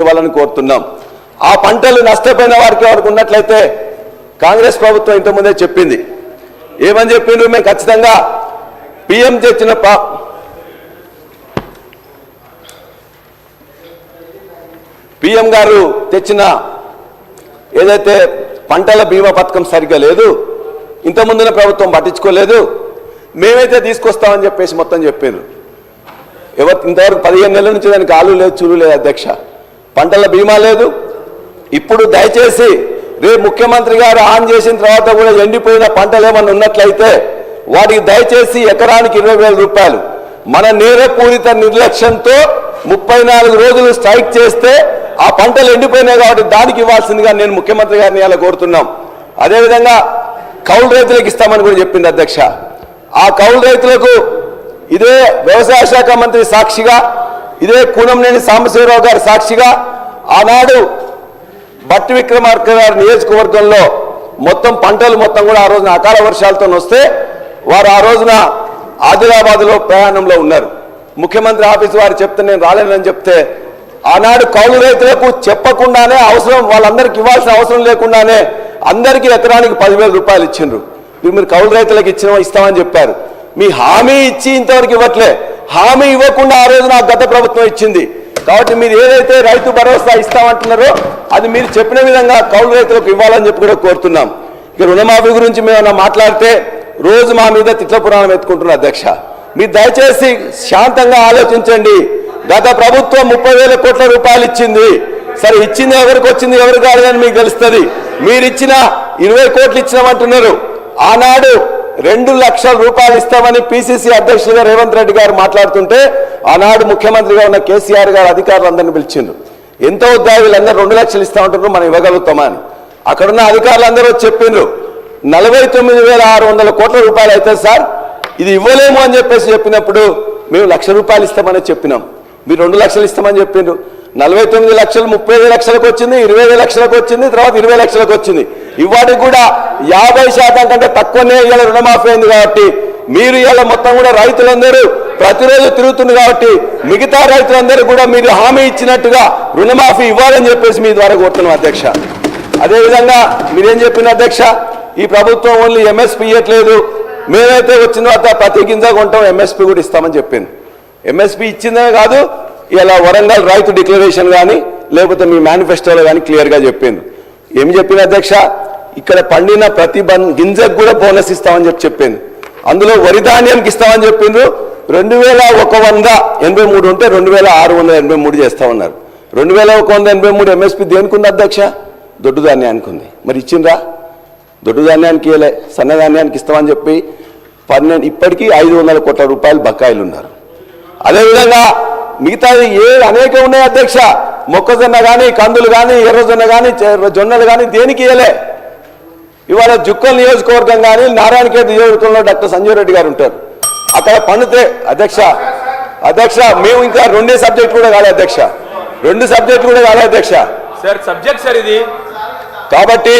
ఇవ్వాలని కోరుతున్నాం. ఆ పంటలు నష్టపోయిన వారికి ఎవరికి ఉన్నట్లయితే కాంగ్రెస్ ప్రభుత్వం ఇంతకుముందే చెప్పింది. ఏమని చెప్పిండ్రు? మేము ఖచ్చితంగా పిఎం తెచ్చిన పిఎం గారు తెచ్చిన ఏదైతే పంటల బీమా పథకం సరిగ్గా లేదు, ఇంతకుముందున ప్రభుత్వం పట్టించుకోలేదు, మేమైతే తీసుకొస్తామని చెప్పేసి మొత్తం చెప్పారు. ఇంతవరకు 15 నెలల నుంచి దానికి ఆలు లేదు, చూలు లేదు అధ్యక్ష. పంటల బీమా లేదు. ఇప్పుడు దయచేసి రేపు ముఖ్యమంత్రి గారు ఆన్ చేసిన తర్వాత కూడా ఎండిపోయిన పంటలు ఏమన్నా ఉన్నట్లయితే వాటికి దయచేసి ఎకరానికి 20,000 రూపాయలు మన నేరపూరిత నిర్లక్ష్యంతో 34 రోజులు స్ట్రైక్ చేస్తే ఆ పంటలు ఎండిపోయినాయి కాబట్టి దానికి ఇవ్వాల్సిందిగా నేను ముఖ్యమంత్రి గారిని ఇలా కోరుతున్నాం. అదేవిధంగా కౌలు రైతులకు ఇస్తామని కూడా చెప్పింది అధ్యక్ష. ఆ కౌలు రైతులకు ఇదే వ్యవసాయ శాఖ మంత్రి సాక్షిగా, ఇదే కూనంనేని సాంబశివరావు గారి సాక్షిగా ఆనాడు భట్టి విక్రమార్క గారి నియోజకవర్గంలో మొత్తం పంటలు మొత్తం కూడా ఆ రోజున అకాల వర్షాలతో వస్తే వారు ఆ రోజున ఆదిలాబాద్లో ప్రయాణంలో ఉన్నారు. ముఖ్యమంత్రి ఆఫీసు వారు చెప్తే నేను రాలేనని చెప్తే ఆనాడు కౌలు రైతులకు చెప్పకుండానే అవసరం వాళ్ళందరికీ ఇవ్వాల్సిన అవసరం లేకుండానే అందరికీ ఎకరానికి 10,000 రూపాయలు ఇచ్చిండ్రు. మీరు కౌలు రైతులకు ఇస్తామని చెప్పారు. మీ హామీ ఇచ్చి ఇంతవరకు ఇవ్వట్లే. హామీ ఇవ్వకుండా ఆ రోజున గత ప్రభుత్వం ఇచ్చింది. కాబట్టి మీరు ఏదైతే రైతు భరోసా ఇస్తామంటున్నారో అది మీరు చెప్పిన విధంగా కౌలు రైతులకు ఇవ్వాలని చెప్పి కూడా కోరుతున్నాం. ఇక రుణమాఫీ గురించి మేము మాట్లాడితే రోజు మా మీద తిట్ల పురాణం ఎత్తుకుంటున్నారు అధ్యక్ష. మీరు దయచేసి శాంతంగా ఆలోచించండి. గత ప్రభుత్వం 30,000 కోట్ల రూపాయలు ఇచ్చింది. సరే, ఇచ్చింది ఎవరికి వచ్చింది ఎవరు కాదని మీకు తెలుస్తుంది. మీరు ఇచ్చిన 20 కోట్లు ఇచ్చినామంటున్నారు. ఆనాడు 2 లక్షల రూపాయలు ఇస్తామని పిసిసి అధ్యక్షులుగా రేవంత్ రెడ్డి గారు మాట్లాడుతుంటే ఆనాడు ముఖ్యమంత్రిగా ఉన్న కేసీఆర్ గారు అధికారులందరినీ పిలిచిండ్రు. ఎంతో ఉద్యోగులందరూ 2 లక్షలు ఇస్తామంటున్నారు, మనం ఇవ్వగలుగుతామా అని. అక్కడున్న అధికారులందరూ చెప్పిండ్రు 49,600 కోట్ల రూపాయలు అయితే సార్ ఇది ఇవ్వలేము అని చెప్పినప్పుడు మేము 1,00,000 రూపాయలు ఇస్తామని చెప్పినాం. మీరు 2 లక్షలు ఇస్తామని చెప్పిండ్రు. 49 లక్షలు 35 లక్షలకు వచ్చింది, 20 లక్షలకు వచ్చింది, తర్వాత 20 లక్షలకు వచ్చింది. ఇవాటికి కూడా 50% కంటే తక్కువనే ఇవాళ రుణమాఫీ అయింది. కాబట్టి మీరు ఇవాళ మొత్తం కూడా రైతులందరూ ప్రతిరోజు తిరుగుతుంది కాబట్టి మిగతా రైతులందరూ కూడా మీరు హామీ ఇచ్చినట్టుగా రుణమాఫీ ఇవ్వాలని చెప్పేసి మీ ద్వారా కోరుతున్నాం అధ్యక్ష. అదేవిధంగా మీరేం చెప్పిన అధ్యక్ష, ఈ ప్రభుత్వం ఓన్లీ ఎంఎస్పీ ఇవ్వట్లేదు, మేమైతే వచ్చిన తర్వాత ప్రతి గింజ కొంటాం ఎంఎస్పీ కూడా ఇస్తామని చెప్పింది. ఎంఎస్పీ ఇచ్చిందే కాదు, ఇలా వరంగల్ రైతు డిక్లరేషన్ కానీ లేకపోతే మీ మేనిఫెస్టోలో కానీ క్లియర్గా చెప్పింది. ఏం చెప్పింది అధ్యక్ష, ఇక్కడ పండిన ప్రతి గింజకు కూడా బోనస్ ఇస్తామని చెప్పింది. అందులో వరి ధాన్యానికి ఇస్తామని చెప్పిండ్రు. 2,183 ఉంటే 2,683 చేస్తామన్నారు. 2,183 ఎంఎస్పీ దేనికి ఉంది అధ్యక్ష? దొడ్డు ధాన్యానికి ఉంది. మరి ఇచ్చిండ్రా? దొడ్డు ధాన్యానికి ఇవ్వలే, సన్నధాన్యానికి ఇస్తామని చెప్పి ఇప్పటికీ 500 కోట్ల రూపాయలు బకాయిలు ఉన్నారు. అదేవిధంగా మిగతాది అనేక ఉన్నాయి అధ్యక్ష. మొక్కజొన్న కానీ, కందులు కానీ, ఎర్రజొన్న కానీ, జొన్నలు కానీ దేనికి ఇవ్వలే. ఇవాళ జుక్కల్ నియోజకవర్గం కానీ నారాయణఖేడ్ నియోజకవర్గంలో డాక్టర్ సంజయ్ రెడ్డి గారు ఉంటారు. అక్కడ పండితే అధ్యక్ష మేము ఇంకా 2 సబ్జెక్ట్ కూడా కాలే అధ్యక్ష, 2 సబ్జెక్ట్ కూడా కాలే అధ్యక్ష. సార్ సబ్జెక్ట్ సార్ ఇది. కాబట్టి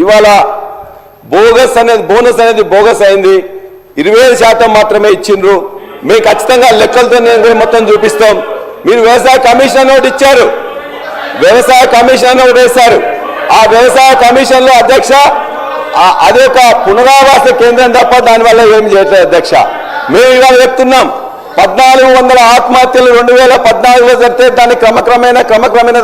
ఇవాళ బోనస్ అనేది బోగస్ అయింది. 25% మాత్రమే ఇచ్చిండ్రు. మేము ఖచ్చితంగా లెక్కలతో మొత్తం చూపిస్తాం. మీరు వ్యవసాయ కమిషన్ ఒకటి ఇచ్చారు, వ్యవసాయ కమిషన్ ఒకటి వేశారు. ఆ వ్యవసాయ కమిషన్లో అధ్యక్ష అది ఒక పునరావాస కేంద్రం తప్ప దానివల్ల ఏమి చేయట్లేదు అధ్యక్ష. మేము ఇవాళ చెప్తున్నాం 1,400 ఆత్మహత్యలు 2014లో జరిగితే దాన్ని క్రమక్రమేణా